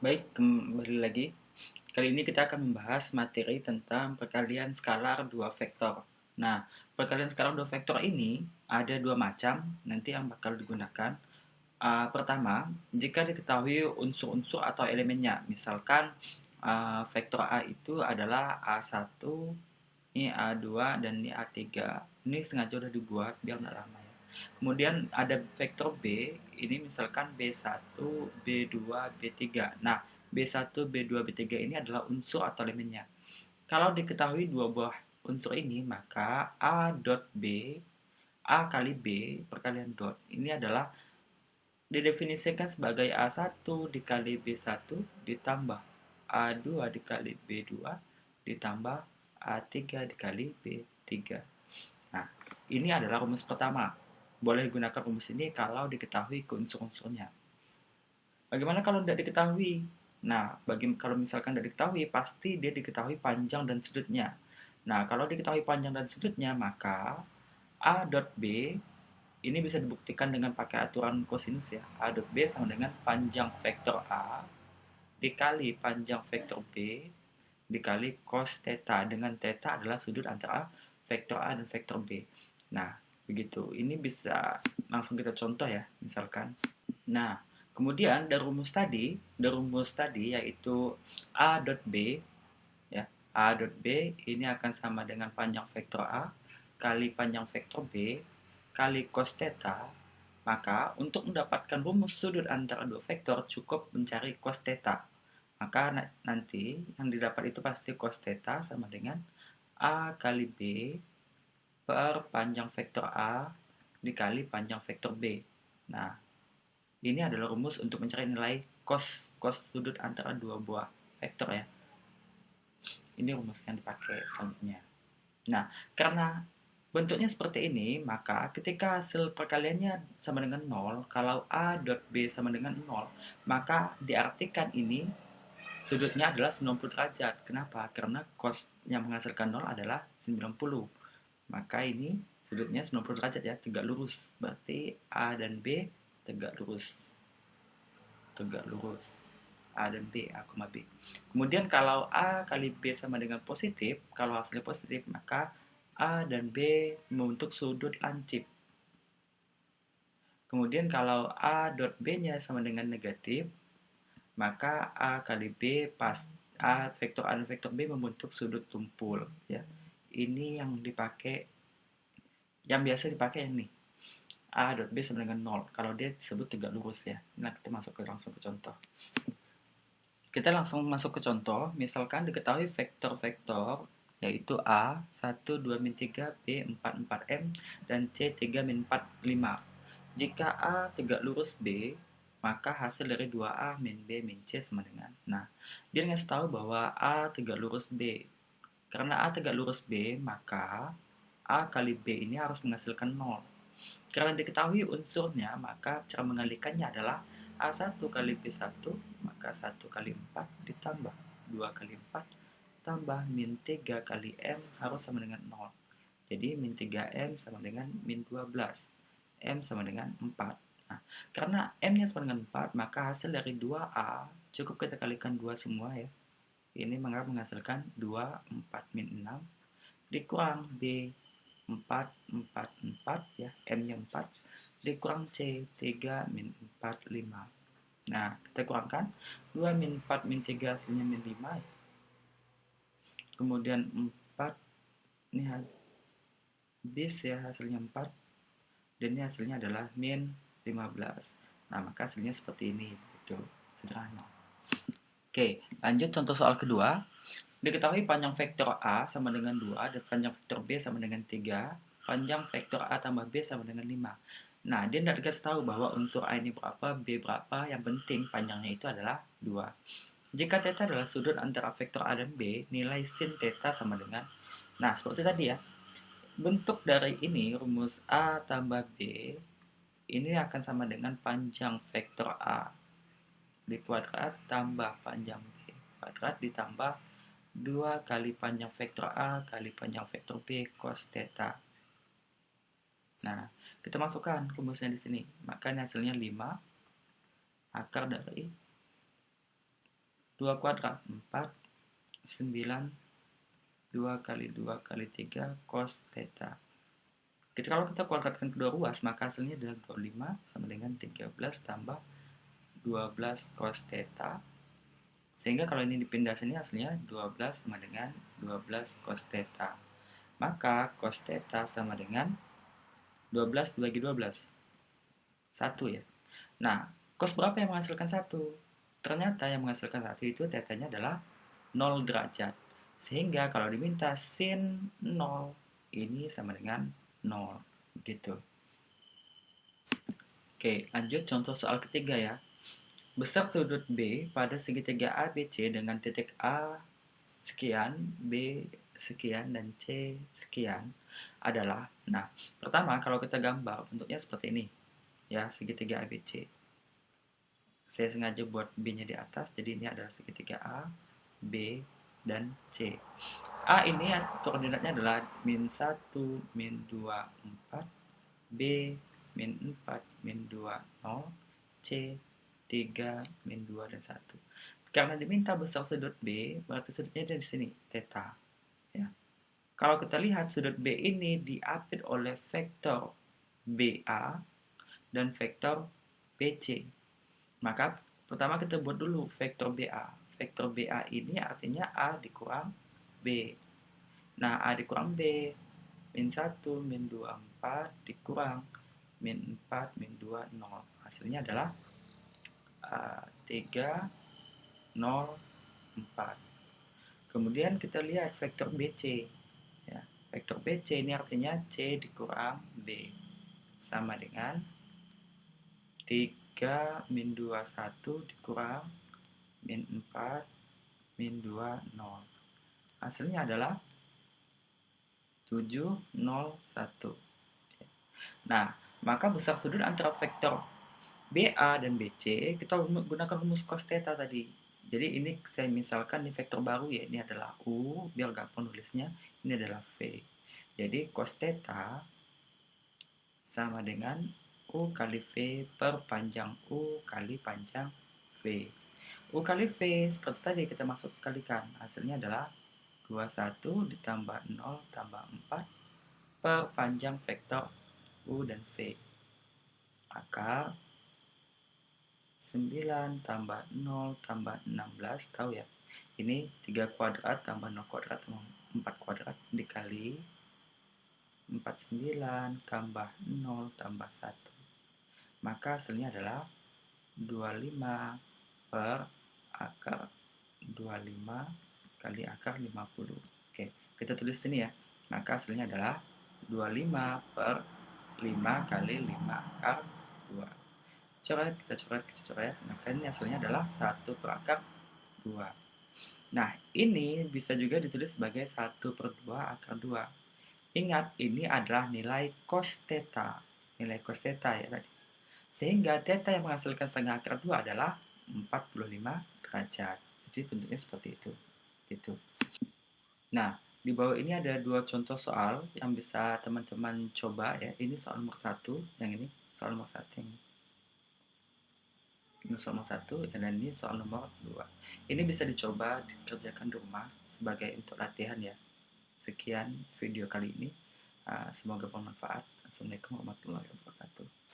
Baik, kembali lagi. Kali ini kita akan membahas materi tentang perkalian skalar dua vektor. Nah, perkalian skalar dua vektor ini ada dua macam nanti yang bakal digunakan. Pertama, jika diketahui unsur-unsur atau elemennya, misalkan vektor A itu adalah A1, ini A2, dan ini A3. Ini sengaja udah dibuat biar nggak lama ya. Kemudian ada vektor B, ini misalkan B1, B2, B3. Nah, B1, B2, B3 ini adalah unsur atau elemennya. Kalau diketahui dua buah unsur ini, maka A dot B, A kali B, perkalian dot, ini adalah didefinisikan sebagai A1 dikali B1 ditambah A2 dikali B2 ditambah A3 dikali B3. Nah, ini adalah rumus pertama. Boleh digunakan rumus ini kalau diketahui unsur-unsurnya. Bagaimana kalau tidak diketahui? Nah, kalau misalkan tidak diketahui, pasti dia diketahui panjang dan sudutnya. Nah, kalau diketahui panjang dan sudutnya, maka A dot B ini bisa dibuktikan dengan pakai aturan kosinus ya. A dot B sama dengan panjang vektor A dikali panjang vektor B dikali cos theta, dengan theta adalah sudut antara vektor A dan vektor B. Nah, begitu. Ini bisa langsung kita contoh ya, misalkan. Nah, kemudian dari rumus tadi yaitu A dot B ya. A dot B ini akan sama dengan panjang vektor A kali panjang vektor B kali cos theta. Maka untuk mendapatkan rumus sudut antara dua vektor cukup mencari cos theta. Maka nanti yang didapat itu pasti cos theta sama dengan A kali B per panjang vektor A dikali panjang vektor B. Nah, ini adalah rumus untuk mencari nilai cos sudut antara dua buah vektor ya. Ini rumus yang dipakai selanjutnya. Nah, karena bentuknya seperti ini, maka ketika hasil perkaliannya sama dengan 0, kalau A dot B sama dengan 0, maka diartikan ini sudutnya adalah 90 derajat. Kenapa? Karena cos yang menghasilkan 0 adalah 90. Maka ini sudutnya 90 derajat ya, tegak lurus. Berarti A dan B tegak lurus. Tegak lurus. A dan B, A, B. Kemudian kalau A kali B sama dengan positif, kalau hasilnya positif, maka A dan B membentuk sudut lancip. Kemudian kalau A dot B-nya sama dengan negatif, maka A kali B pas vektor A dan vektor B membentuk sudut tumpul ya. Ini yang biasa dipakai ini. A dot B sama dengan 0 kalau dia disebut tegak lurus ya. Nah, kita langsung ke contoh. Kita langsung masuk ke contoh. Misalkan diketahui vektor-vektor yaitu A 1, 2, min 3, B 4, 4M, dan C 3, min 4, 5. Jika A tegak lurus B, maka hasil dari 2A min B min C sama dengan. Nah, dia ngasih tahu bahwa A tegak lurus B. Karena A tegak lurus B, maka A kali B ini harus menghasilkan 0. Karena diketahui unsurnya, maka cara mengalikannya adalah A1 kali B1, maka 1 kali 4 ditambah 2 kali 4 tambah min 3 kali M harus sama dengan 0. Jadi min 3M sama dengan min 12. M sama dengan 4. Nah, karena M-nya sama dengan 4, maka hasil dari 2A cukup kita kalikan 2 semua ya. Ini menghasilkan 2, 4, min 6 dikurang B 4, 4, 4 ya, M-nya 4 dikurang C 3, min 4, 5. Nah, kita kurangkan 2 min 4 min 3 hasilnya min 5 ya. Kemudian 4 ini habis ya, hasilnya 4 dan ini hasilnya adalah min 15. Nah, maka hasilnya seperti ini, itu sederhana. Oke, lanjut contoh soal kedua. Diketahui panjang vektor A sama dengan 2 dan panjang vektor B sama dengan 3, panjang vektor A tambah B sama dengan 5. Nah, dia tidak dikasih tahu bahwa unsur A ini berapa, B berapa, yang penting panjangnya itu adalah 2. Jika theta adalah sudut antara vektor A dan B, nilai sin theta sama dengan. Nah, seperti tadi ya, bentuk dari ini, rumus A tambah B, ini akan sama dengan panjang vektor A di kuadrat tambah panjang B kuadrat ditambah 2 kali panjang vektor A kali panjang vektor B cos theta. Nah, kita masukkan rumusnya di sini. Maka hasilnya 5 akar dari 2 kuadrat 4, 9, 2 kali 2 kali 3 cos theta. Kalau kita kuadratkan kedua ruas, maka hasilnya adalah 25 sama dengan 13 tambah 12 cos theta. Sehingga kalau ini dipindah sini hasilnya 12 sama dengan 12 cos theta. Maka cos theta sama dengan 12 dibagi 12. 1 ya. Nah, cos berapa yang menghasilkan 1? Ternyata yang menghasilkan 1 itu tetanya adalah 0 derajat. Sehingga kalau diminta sin 0 ini sama dengan 0 gitu. Oke, lanjut contoh soal ketiga ya. Besar sudut B pada segitiga ABC dengan titik A sekian, B sekian, dan C sekian adalah, nah, pertama kalau kita gambar bentuknya seperti ini ya, segitiga ABC. Saya sengaja buat B-nya di atas, jadi ini adalah segitiga A, B, dan C. A ini koordinatnya adalah min 1, min 2, 4, B, min 4, min 2, 0, C, 3, min 2, dan 1. Karena diminta besar sudut B, berarti sudutnya ada di sini, theta. Ya. Kalau kita lihat sudut B ini diapit oleh vektor BA dan vektor BC. Maka pertama kita buat dulu vektor BA. Vektor BA ini artinya A dikurang B. Nah, A dikurang B, min 1, min 2, 4, dikurang min 4, min 2, 0. Hasilnya adalah 3, 0, 4. Kemudian kita lihat vektor BC. Ya, vektor BC ini artinya C dikurang B. Sama dengan 3 min 2, 1 dikurang min 4, min 2, 0. Hasilnya adalah 7, 0, 1. Nah, maka besar sudut antara vektor BA dan BC, kita gunakan rumus cos theta tadi. Jadi ini saya misalkan ini vektor baru ya, ini adalah U, biar gampang nulisnya, ini adalah V. Jadi cos theta sama dengan U kali V per panjang U kali panjang V. U kali V seperti tadi kita masuk kalikan, hasilnya adalah 21 ditambah 0 tambah 4 per panjang vektor U dan V. Akar 9 tambah 0 tambah 16, tahu ya? Ini 3 kuadrat tambah 0 kuadrat tambah 4 kuadrat dikali 49 tambah 0 tambah 1. Maka hasilnya adalah 25 per akar 25 kali akar 50. Oke, kita tulis sini ya. Maka hasilnya adalah 25 per 5 kali 5 akar 2. Kita coret. Maka ini hasilnya adalah 1 per akar 2. Nah, ini bisa juga ditulis sebagai 1 per 2 akar 2. Ingat, ini adalah nilai cos theta. Nilai cos theta ya tadi. Sehingga theta yang menghasilkan setengah akar 2 adalah 45 derajat. Jadi bentuknya seperti itu. Gitu. Nah, di bawah ini ada 2 contoh soal yang bisa teman-teman coba ya. Ini soal nomor 1, yang ini soal nomor 1 yang ini. Ini soal nomor 1 dan ini soal nomor 2. Ini bisa dicoba dikerjakan di rumah sebagai untuk latihan ya. Sekian video kali ini. Semoga bermanfaat. Assalamualaikum warahmatullahi wabarakatuh.